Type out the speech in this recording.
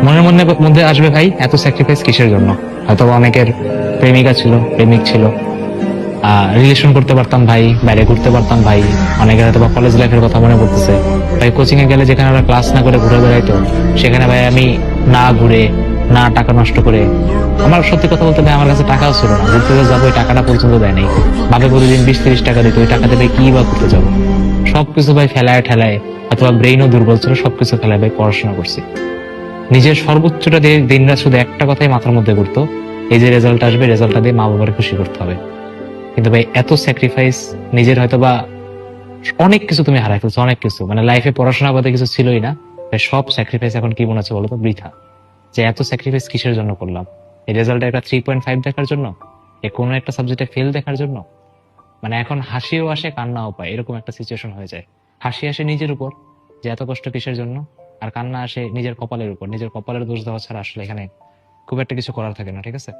মনের মধ্যে আসবে ভাই এত স্যাক্রিফাইস কিসের জন্য। হয়তো অনেকের প্রেমিকা ছিল, প্রেমিক ছিল, রিলেশন করতে পারতাম ভাই, বাইরে ঘুরতে পারতাম ভাই। অনেকের হয়তো বা কলেজ লাইফের কথা মনে পড়তেছে ভাই। কোচিং এ গেলে যেখানে ওরা ক্লাস না করে ঘুরে বেড়াইতো, সেখানে ভাই আমি না ঘুরে, না টাকা নষ্ট করে, আমার সত্যি কথা বলতে ভাই আমার কাছে টাকাও ছিল না, ঘুরতে যাবো ওই টাকাটা পর্যন্ত দেয় নাই। বাপে প্রতিদিন 20-30 টাকা দিত, ওই টাকাতে ভাই কি বা করতে যাবো। সবকিছু ভাই ফেলায় ঠেলায়, অথবা ব্রেইনও দুর্বল ছিল, সবকিছু ফেলায় ভাই পড়াশোনা করছি। নিজের সর্বোচ্চটা দিয়ে দিনরাত শুধু একটা কথাই মাথার মধ্যে ঘুরতো, এই যে রেজাল্ট আসবে, রেজাল্টটা দিয়ে মা বাবার খুশি করতে হবে। কিন্তু ভাই এত স্যাক্রিফাইস, নিজের হয়তো বা অনেক কিছু তুমি হারাই ফেলছো, অনেক কিছু, মানে লাইফে পড়াশোনা বাদে কিছু ছিলই না ভাই। সব স্যাক্রিফাইস এখন কি মনে হচ্ছে বলতো, বৃথা। যে এত স্যাক্রিফাইস কিসের জন্য করলাম? এই রেজাল্টে একটা 3.5 দেখার জন্য? এ কোনো একটা সাবজেক্টে ফেল দেখার জন্য? মানে এখন হাসিও আসে কান্নাও পায়, এরকম একটা সিচুয়েশন হয়ে যায়। হাসি আসে নিজের উপর, যে এত কষ্ট কিসের জন্য, আর কান্না আসে নিজের কপালের উপর। নিজের কপালের দোষ দেওয়া ছাড়া আসলে এখানে খুব একটা কিছু করার থাকে না, ঠিক আছে?